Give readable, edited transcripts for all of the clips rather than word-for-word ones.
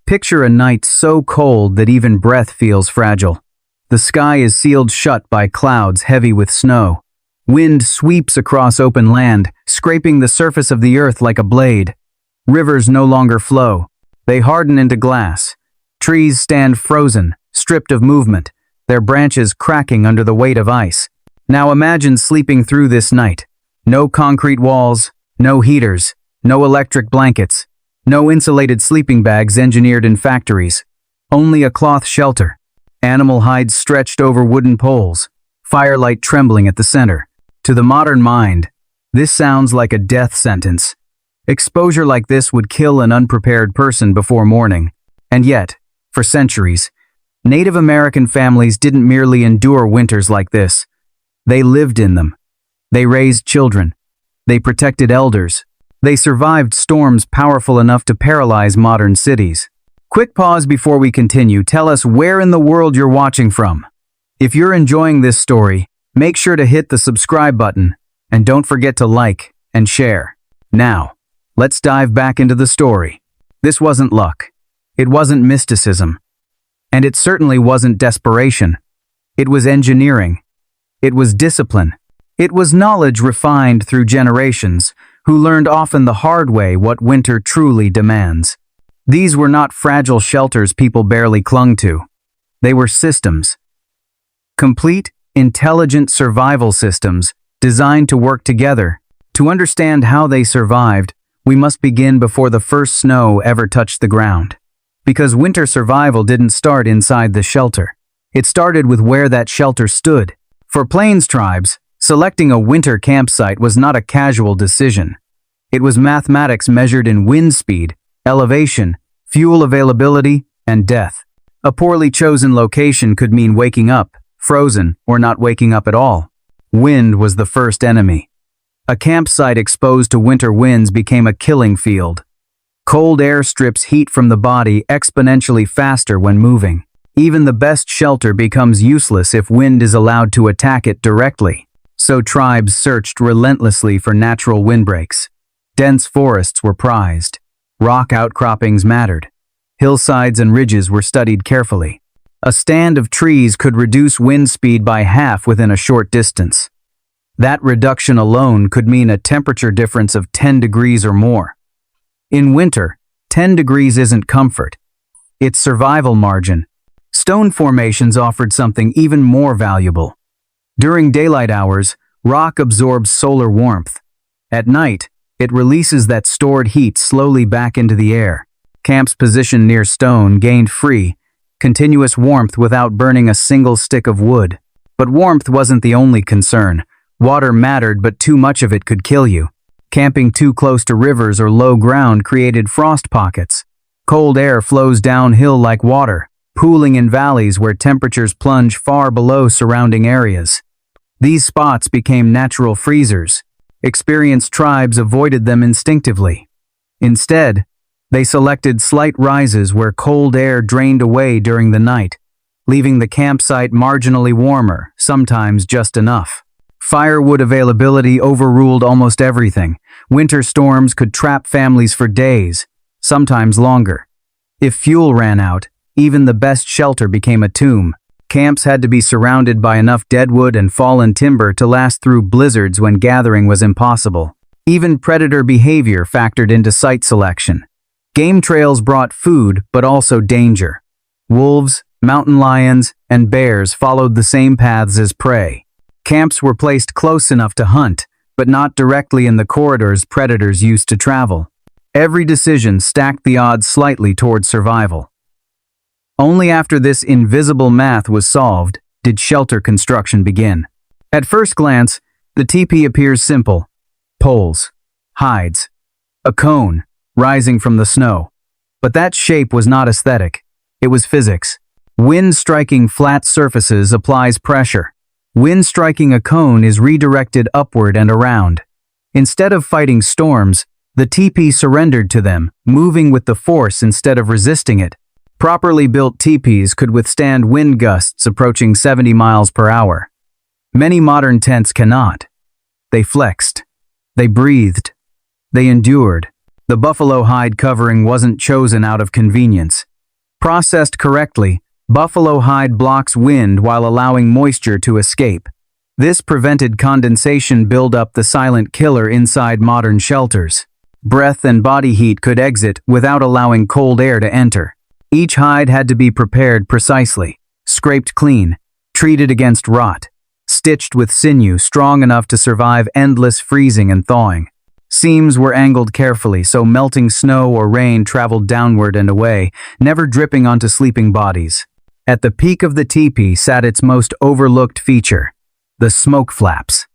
Picture a night so cold that even breath feels fragile. The sky is sealed shut by clouds heavy with snow. Wind sweeps across open land, scraping the surface of the earth like a blade. Rivers no longer flow. They harden into glass. Trees stand frozen, stripped of movement, their branches cracking under the weight of ice. Now imagine sleeping through this night. No concrete walls, no heaters, no electric blankets, no insulated sleeping bags engineered in factories. Only a cloth shelter, animal hides stretched over wooden poles, firelight trembling at the center. To the modern mind, this sounds like a death sentence. Exposure like this would kill an unprepared person before morning. And yet, for centuries, Native American families didn't merely endure winters like this. They lived in them. They raised children. They protected elders. They survived storms powerful enough to paralyze modern cities. Quick pause before we continue. Tell us where in the world you're watching from. If you're enjoying this story, make sure to hit the subscribe button and don't forget to like and share. Now, let's dive back into the story. This wasn't luck. It wasn't mysticism. And it certainly wasn't desperation. It was engineering. It was discipline. It was knowledge refined through generations, who learned often the hard way what winter truly demands. These were not fragile shelters people barely clung to. They were systems. Complete, intelligent survival systems designed to work together. To understand how they survived, we must begin before the first snow ever touched the ground. Because winter survival didn't start inside the shelter. It started with where that shelter stood. For Plains tribes, selecting a winter campsite was not a casual decision. It was mathematics measured in wind speed, elevation, fuel availability, and death. A poorly chosen location could mean waking up, frozen, or not waking up at all. Wind was the first enemy. A campsite exposed to winter winds became a killing field. Cold air strips heat from the body exponentially faster when moving. Even the best shelter becomes useless if wind is allowed to attack it directly. So tribes searched relentlessly for natural windbreaks. Dense forests were prized. Rock outcroppings mattered. Hillsides and ridges were studied carefully. A stand of trees could reduce wind speed by half within a short distance. That reduction alone could mean a temperature difference of 10 degrees or more. In winter, 10 degrees isn't comfort. It's survival margin. Stone formations offered something even more valuable. During daylight hours, rock absorbs solar warmth. At night, it releases that stored heat slowly back into the air. Camps positioned near stone gained free, continuous warmth without burning a single stick of wood. But warmth wasn't the only concern. Water mattered, but too much of it could kill you. Camping too close to rivers or low ground created frost pockets. Cold air flows downhill like water, pooling in valleys where temperatures plunge far below surrounding areas. These spots became natural freezers. Experienced tribes avoided them instinctively. Instead, they selected slight rises where cold air drained away during the night, leaving the campsite marginally warmer, sometimes just enough. Firewood availability overruled almost everything. Winter storms could trap families for days, sometimes longer. If fuel ran out, even the best shelter became a tomb. Camps had to be surrounded by enough deadwood and fallen timber to last through blizzards when gathering was impossible. Even predator behavior factored into site selection. Game trails brought food, but also danger. Wolves, mountain lions, and bears followed the same paths as prey. Camps were placed close enough to hunt, but not directly in the corridors predators used to travel. Every decision stacked the odds slightly toward survival. Only after this invisible math was solved did shelter construction begin. At first glance, the teepee appears simple. Poles, hides, a cone rising from the snow. But that shape was not aesthetic. It was physics. Wind striking flat surfaces applies pressure. Wind striking a cone is redirected upward and around. Instead of fighting storms, the teepee surrendered to them, moving with the force instead of resisting it. Properly built teepees could withstand wind gusts approaching 70 miles per hour. Many modern tents cannot. They flexed. They breathed. They endured. The buffalo hide covering wasn't chosen out of convenience. Processed correctly, buffalo hide blocks wind while allowing moisture to escape. This prevented condensation buildup, the silent killer inside modern shelters. Breath and body heat could exit without allowing cold air to enter. Each hide had to be prepared precisely, scraped clean, treated against rot, stitched with sinew strong enough to survive endless freezing and thawing. Seams were angled carefully so melting snow or rain traveled downward and away, never dripping onto sleeping bodies. At the peak of the teepee sat its most overlooked feature, the smoke flaps.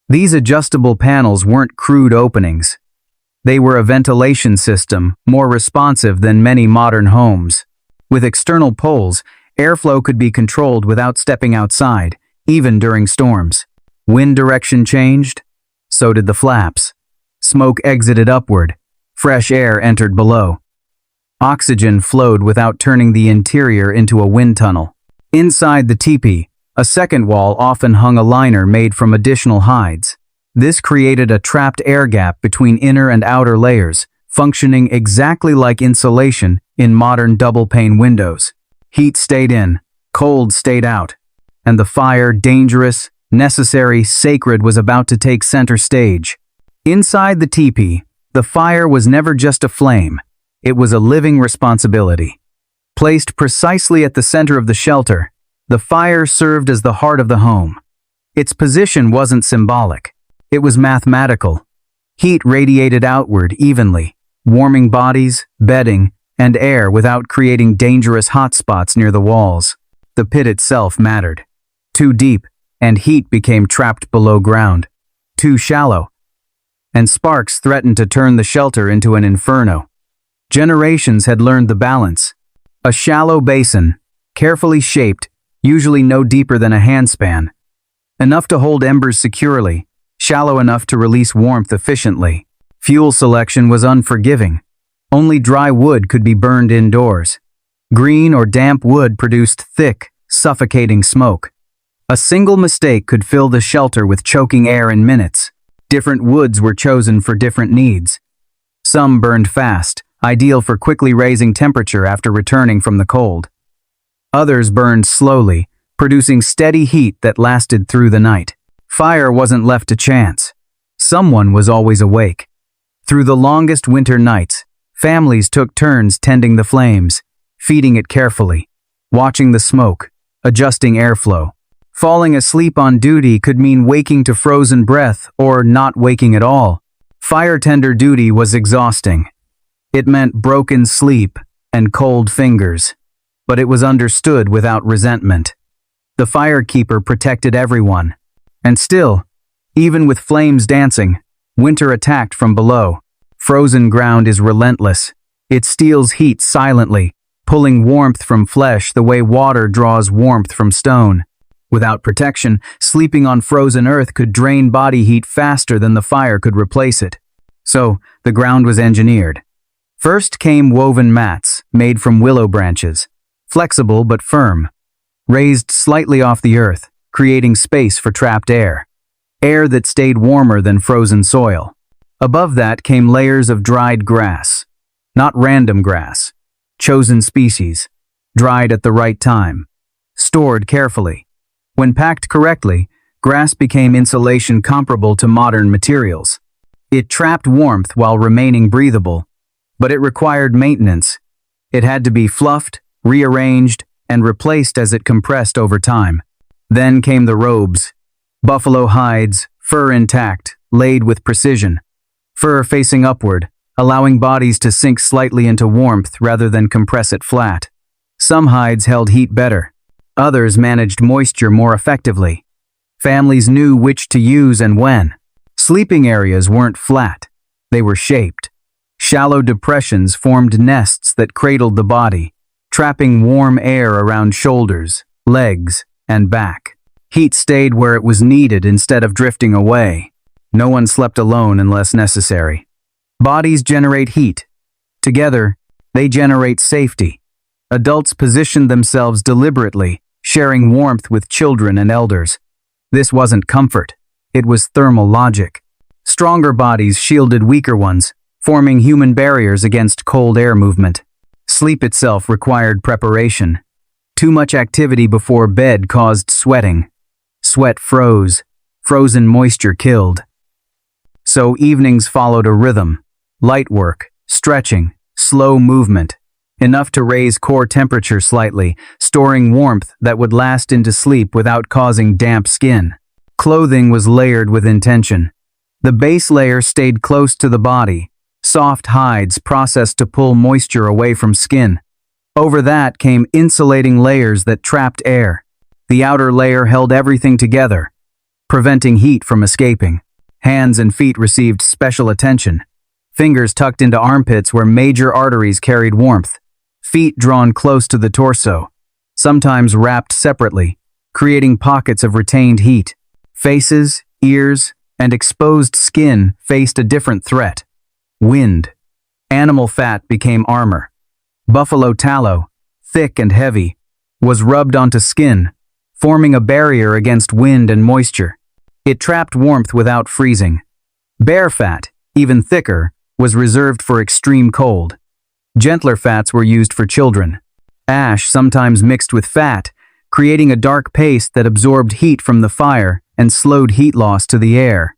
These adjustable panels weren't crude openings. They were a ventilation system, more responsive than many modern homes. With external poles, airflow could be controlled without stepping outside, even during storms. Wind direction changed, so did the flaps. Smoke exited upward, fresh air entered below. Oxygen flowed without turning the interior into a wind tunnel. Inside the teepee, a second wall often hung a liner made from additional hides. This created a trapped air gap between inner and outer layers, functioning exactly like insulation in modern double-pane windows. Heat stayed in, cold stayed out, and the fire, dangerous, necessary, sacred, was about to take center stage. Inside the teepee, the fire was never just a flame. It was a living responsibility. Placed precisely at the center of the shelter, the fire served as the heart of the home. Its position wasn't symbolic. It was mathematical. Heat radiated outward evenly, warming bodies, bedding, and air without creating dangerous hotspots near the walls. The pit itself mattered. Too deep, and heat became trapped below ground. Too shallow, and sparks threatened to turn the shelter into an inferno. Generations had learned the balance. A shallow basin, carefully shaped, usually no deeper than a handspan. Enough to hold embers securely, shallow enough to release warmth efficiently. Fuel selection was unforgiving. Only dry wood could be burned indoors. Green or damp wood produced thick, suffocating smoke. A single mistake could fill the shelter with choking air in minutes. Different woods were chosen for different needs. Some burned fast, ideal for quickly raising temperature after returning from the cold. Others burned slowly, producing steady heat that lasted through the night. Fire wasn't left to chance. Someone was always awake. Through the longest winter nights, families took turns tending the flames, feeding it carefully, watching the smoke, adjusting airflow. Falling asleep on duty could mean waking to frozen breath or not waking at all. Fire tender duty was exhausting. It meant broken sleep and cold fingers, but it was understood without resentment. The firekeeper protected everyone. And still, even with flames dancing, winter attacked from below. Frozen ground is relentless. It steals heat silently, pulling warmth from flesh the way water draws warmth from stone. Without protection, sleeping on frozen earth could drain body heat faster than the fire could replace it. So, the ground was engineered. First came woven mats, made from willow branches, flexible but firm, raised slightly off the earth, creating space for trapped air. Air that stayed warmer than frozen soil. Above that came layers of dried grass. Not random grass. Chosen species. Dried at the right time. Stored carefully. When packed correctly, grass became insulation comparable to modern materials. It trapped warmth while remaining breathable, but it required maintenance. It had to be fluffed, rearranged, and replaced as it compressed over time. Then came the robes. Buffalo hides, fur intact, laid with precision. Fur facing upward, allowing bodies to sink slightly into warmth rather than compress it flat. Some hides held heat better. Others managed moisture more effectively. Families knew which to use and when. Sleeping areas weren't flat. They were shaped. Shallow depressions formed nests that cradled the body, trapping warm air around shoulders, legs, and back. Heat stayed where it was needed instead of drifting away. No one slept alone unless necessary. Bodies generate heat. Together, they generate safety. Adults positioned themselves deliberately, sharing warmth with children and elders. This wasn't comfort. It was thermal logic. Stronger bodies shielded weaker ones, forming human barriers against cold air movement. Sleep itself required preparation. Too much activity before bed caused sweating. Sweat froze. Frozen moisture killed. So evenings followed a rhythm. Light work, stretching, slow movement. Enough to raise core temperature slightly, storing warmth that would last into sleep without causing damp skin. Clothing was layered with intention. The base layer stayed close to the body. Soft hides processed to pull moisture away from skin. Over that came insulating layers that trapped air. The outer layer held everything together, preventing heat from escaping. Hands and feet received special attention. Fingers tucked into armpits where major arteries carried warmth. Feet drawn close to the torso, sometimes wrapped separately, creating pockets of retained heat. Faces, ears, and exposed skin faced a different threat. Wind. Animal fat became armor. Buffalo tallow, thick and heavy, was rubbed onto skin, forming a barrier against wind and moisture. It trapped warmth without freezing. Bear fat, even thicker, was reserved for extreme cold. Gentler fats were used for children. Ash sometimes mixed with fat, creating a dark paste that absorbed heat from the fire and slowed heat loss to the air.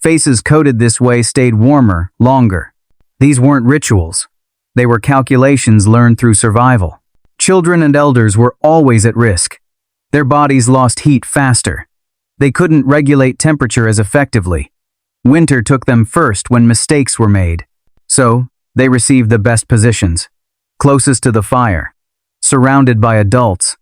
Faces coated this way stayed warmer, longer. These weren't rituals. They were calculations learned through survival. Children and elders were always at risk. Their bodies lost heat faster. They couldn't regulate temperature as effectively. Winter took them first when mistakes were made. So, they received the best positions, closest to the fire, surrounded by adults,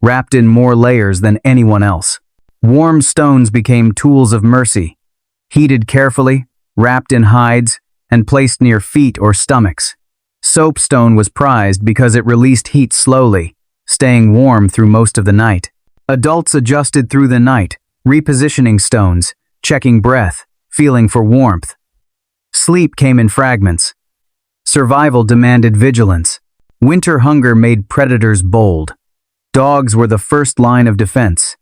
wrapped in more layers than anyone else. Warm stones became tools of mercy, heated carefully, wrapped in hides, and placed near feet or stomachs. Soapstone was prized because it released heat slowly, staying warm through most of the night. Adults adjusted through the night, repositioning stones, checking breath, feeling for warmth. Sleep came in fragments. Survival demanded vigilance. Winter hunger made predators bold. Dogs were the first line of defense.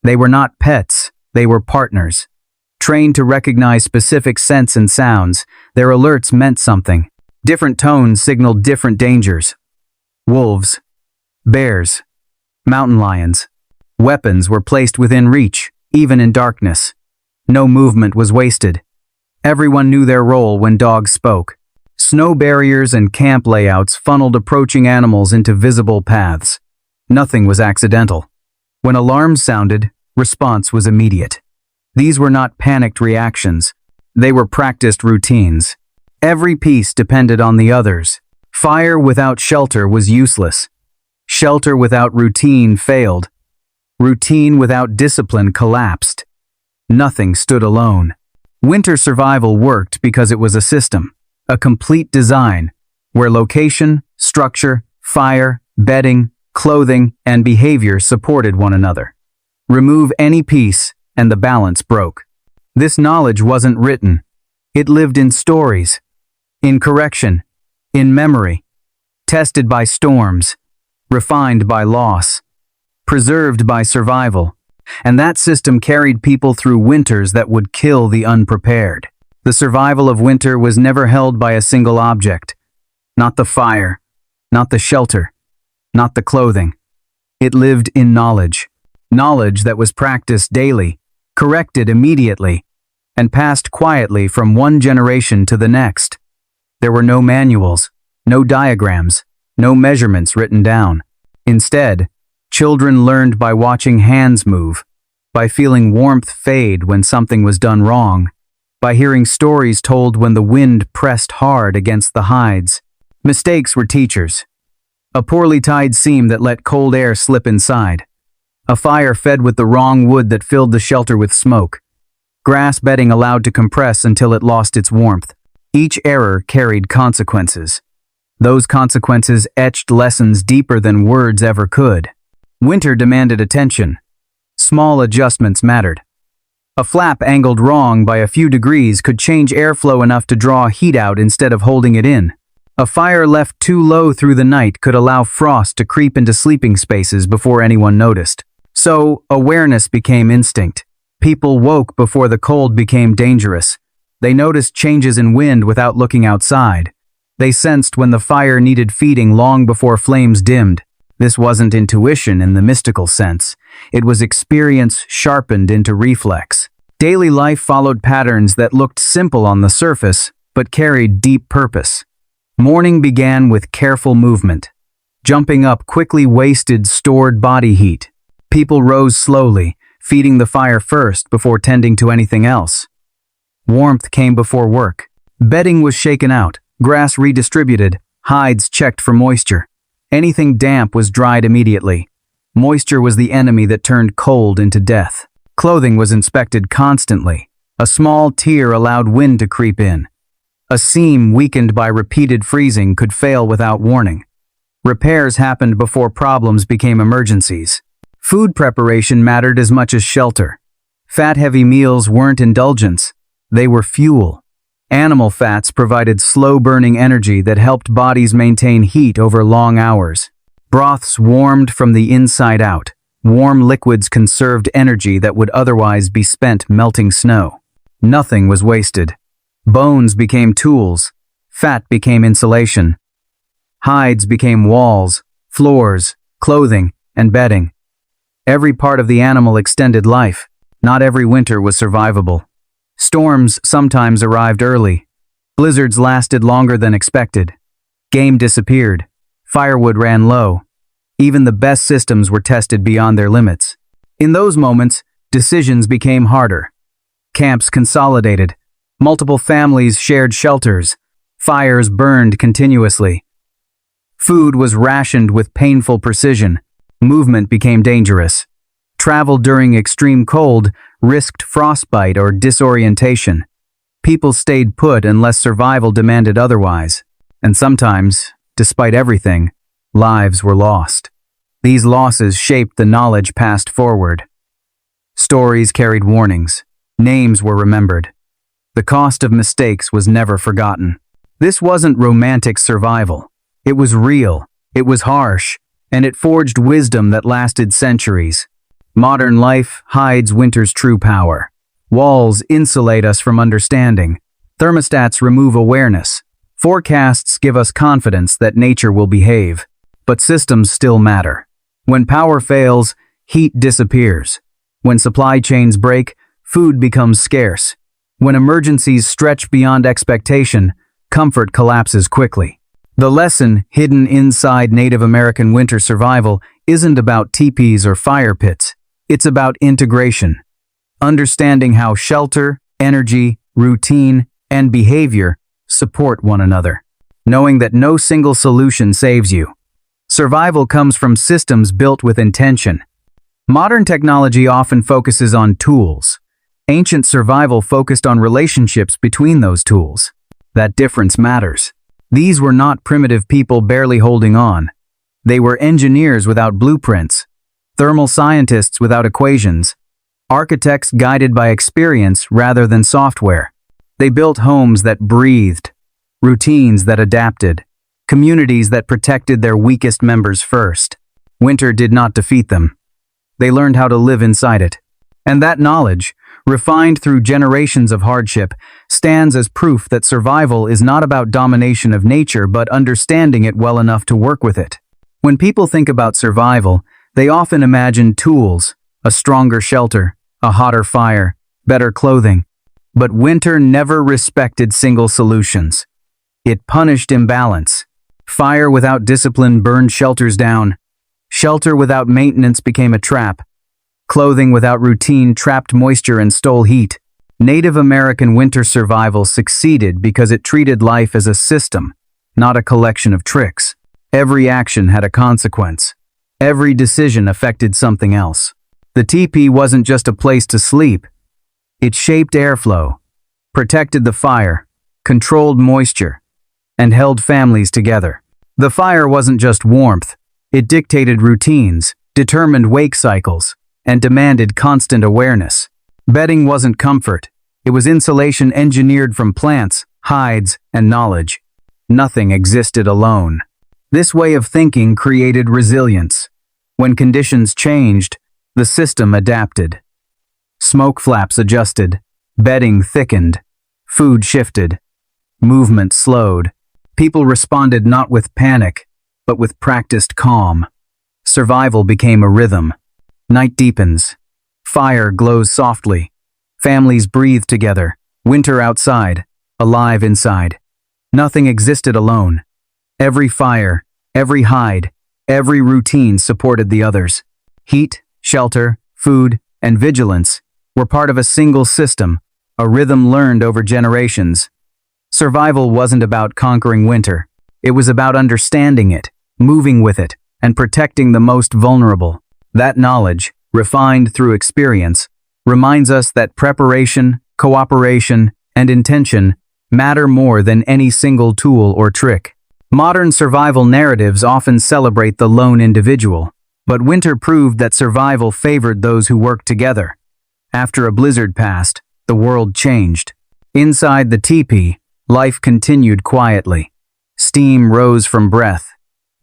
They were not pets, they were partners. Trained to recognize specific scents and sounds, their alerts meant something. Different tones signaled different dangers. Wolves, bears, mountain lions. Weapons were placed within reach, even in darkness. No movement was wasted. Everyone knew their role when dogs spoke. Snow barriers and camp layouts funneled approaching animals into visible paths. Nothing was accidental. When alarms sounded, response was immediate. These were not panicked reactions. They were practiced routines. Every piece depended on the others. Fire without shelter was useless. Shelter without routine failed. Routine without discipline collapsed. Nothing stood alone. Winter survival worked because it was a system, a complete design, where location, structure, fire, bedding, clothing, and behavior supported one another. Remove any piece, and the balance broke. This knowledge wasn't written. It lived in stories, in correction, in memory, tested by storms, refined by loss, preserved by survival. And that system carried people through winters that would kill the unprepared. The survival of winter was never held by a single object. Not the fire, not the shelter, not the clothing. It lived in knowledge. Knowledge that was practiced daily, corrected immediately, and passed quietly from one generation to the next. There were no manuals, no diagrams, no measurements written down. Instead, children learned by watching hands move, by feeling warmth fade when something was done wrong, by hearing stories told when the wind pressed hard against the hides. Mistakes were teachers. A poorly tied seam that let cold air slip inside. A fire fed with the wrong wood that filled the shelter with smoke. Grass bedding allowed to compress until it lost its warmth. Each error carried consequences. Those consequences etched lessons deeper than words ever could. Winter demanded attention. Small adjustments mattered. A flap angled wrong by a few degrees could change airflow enough to draw heat out instead of holding it in. A fire left too low through the night could allow frost to creep into sleeping spaces before anyone noticed. So, awareness became instinct. People woke before the cold became dangerous. They noticed changes in wind without looking outside. They sensed when the fire needed feeding long before flames dimmed. This wasn't intuition in the mystical sense. It was experience sharpened into reflex. Daily life followed patterns that looked simple on the surface, but carried deep purpose. Morning began with careful movement. Jumping up quickly wasted stored body heat. People rose slowly, feeding the fire first before tending to anything else. Warmth came before work. Bedding was shaken out, grass redistributed, hides checked for moisture. Anything damp was dried immediately. Moisture was the enemy that turned cold into death. Clothing was inspected constantly. A small tear allowed wind to creep in. A seam weakened by repeated freezing could fail without warning. Repairs happened before problems became emergencies. Food preparation mattered as much as shelter. Fat-heavy meals weren't indulgence, they were fuel. Animal fats provided slow-burning energy that helped bodies maintain heat over long hours. Broths warmed from the inside out. Warm liquids conserved energy that would otherwise be spent melting snow. Nothing was wasted. Bones became tools. Fat became insulation. Hides became walls, floors, clothing, and bedding. Every part of the animal extended life. Not every winter was survivable. Storms sometimes arrived early. Blizzards lasted longer than expected. Game disappeared. Firewood ran low. Even the best systems were tested beyond their limits. In those moments, decisions became harder. Camps consolidated. Multiple families shared shelters. Fires burned continuously. Food was rationed with painful precision. Movement became dangerous. Travel during extreme cold risked frostbite or disorientation. People stayed put unless survival demanded otherwise. And sometimes, despite everything, lives were lost. These losses shaped the knowledge passed forward. Stories carried warnings. Names were remembered. The cost of mistakes was never forgotten. This wasn't romantic survival. It was real, it was harsh, and it forged wisdom that lasted centuries. Modern life hides winter's true power. Walls insulate us from understanding. Thermostats remove awareness. Forecasts give us confidence that nature will behave. But systems still matter. When power fails, heat disappears. When supply chains break, food becomes scarce. When emergencies stretch beyond expectation, comfort collapses quickly. The lesson hidden inside Native American winter survival isn't about tepees or fire pits. It's about integration. Understanding how shelter, energy, routine, and behavior support one another. Knowing that no single solution saves you. Survival comes from systems built with intention. Modern technology often focuses on tools. Ancient survival focused on relationships between those tools. That difference matters. These were not primitive people barely holding on. They were engineers without blueprints, thermal scientists without equations, architects guided by experience rather than software. They built homes that breathed, routines that adapted, communities that protected their weakest members first. Winter did not defeat them. They learned how to live inside it. And that knowledge, refined through generations of hardship, stands as proof that survival is not about domination of nature but understanding it well enough to work with it. When people think about survival, they often imagine tools, a stronger shelter, a hotter fire, better clothing. But winter never respected single solutions. It punished imbalance. Fire without discipline burned shelters down. Shelter without maintenance became a trap. Clothing without routine trapped moisture and stole heat. Native American winter survival succeeded because it treated life as a system, not a collection of tricks. Every action had a consequence. Every decision affected something else. The teepee wasn't just a place to sleep. It shaped airflow, protected the fire, controlled moisture, and held families together. The fire wasn't just warmth. It dictated routines, determined wake cycles, and demanded constant awareness. Bedding wasn't comfort. It was insulation engineered from plants, hides, and knowledge. Nothing existed alone. This way of thinking created resilience. When conditions changed, the system adapted. Smoke flaps adjusted, bedding thickened, food shifted, movement slowed. People responded not with panic, but with practiced calm. Survival became a rhythm. Night deepens. Fire glows softly. Families breathe together. Winter outside, alive inside. Nothing existed alone. Every fire, every hide, every routine supported the others. Heat, shelter, food, and vigilance were part of a single system, a rhythm learned over generations. Survival wasn't about conquering winter. It was about understanding it, moving with it, and protecting the most vulnerable. That knowledge, refined through experience, reminds us that preparation, cooperation, and intention matter more than any single tool or trick. Modern survival narratives often celebrate the lone individual, but winter proved that survival favored those who worked together. After a blizzard passed, the world changed. Inside the teepee, life continued quietly. Steam rose from breath.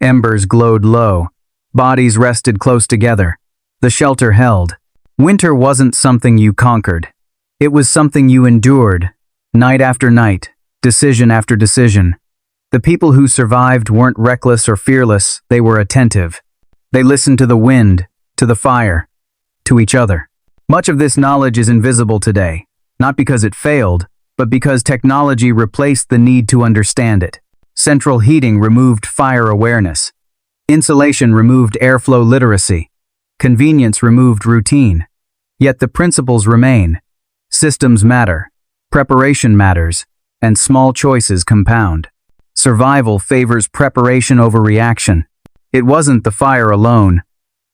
Embers glowed low. Bodies rested close together. The shelter held. Winter wasn't something you conquered. It was something you endured, night after night, decision after decision. The people who survived weren't reckless or fearless, they were attentive. They listened to the wind, to the fire, to each other. Much of this knowledge is invisible today, not because it failed, but because technology replaced the need to understand it. Central heating removed fire awareness. Insulation removed airflow literacy. Convenience removed routine. Yet the principles remain. Systems matter. Preparation matters. And small choices compound. Survival favors preparation over reaction. It wasn't the fire alone,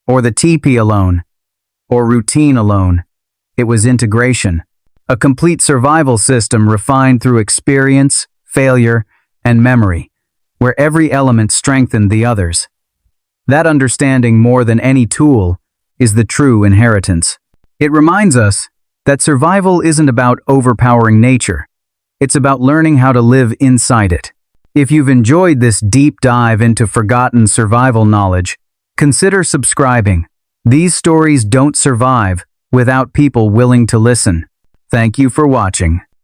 or the teepee alone, or routine alone. It was integration. A complete survival system refined through experience, failure, and memory, where every element strengthened the others. That understanding, more than any tool, is the true inheritance. It reminds us that survival isn't about overpowering nature. It's about learning how to live inside it. If you've enjoyed this deep dive into forgotten survival knowledge, consider subscribing. These stories don't survive without people willing to listen. Thank you for watching.